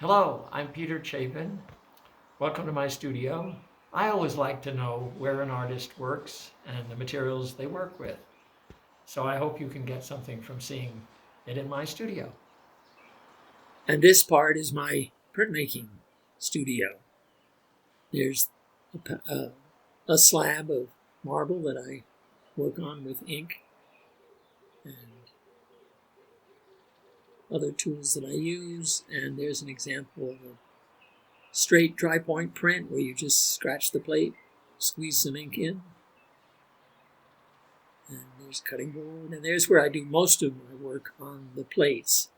Hello, I'm Peter Chapin. Welcome to my studio. I always like to know where an artist works and the materials they work with. So I hope you can get something from seeing it in my studio. And this part is my printmaking studio. There's a slab of marble that I work on with ink and other tools that I use. And there's an example of a straight Drypoint print where you just scratch the plate, squeeze some ink in. And there's a cutting board. And there's where I do most of my work on the plates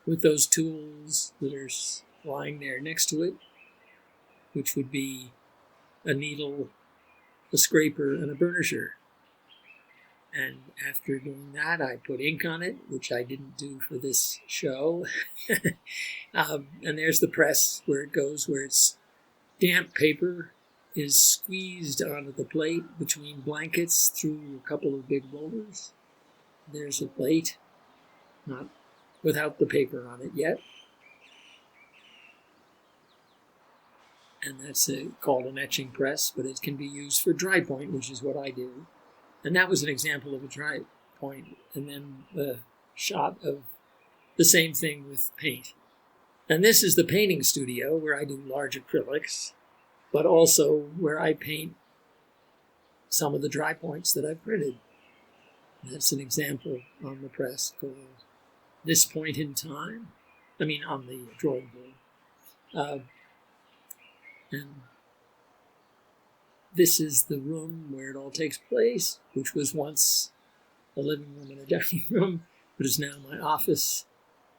with those tools that are lying there next to it, which would be a needle, a scraper, and a burnisher. And after doing that, I put ink on it, which I didn't do for this show. And there's the press where it goes, where it's damp paper is squeezed onto the plate between blankets through a couple of big rollers. There's a plate, not without the paper on it yet. And that's called an etching press, but it can be used for dry point, which is what I do. And that was an example of a dry point. And then the shot of the same thing with paint. And this is the painting studio where I do large acrylics, but also where I paint some of the dry points that I've printed. That's an example on the press called This Point in Time. On the drawing board. And this is the room where it all takes place, which was once a living room and a dining room, but is now my office.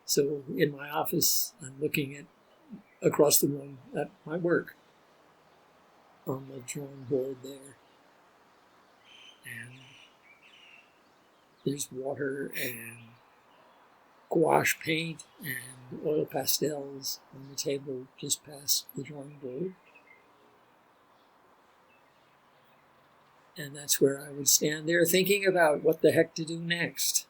So in my office, I'm looking at across the room at my work on the drawing board there. And there's water and gouache paint and oil pastels on the table just past the drawing board. And that's where I would stand there thinking about what the heck to do next.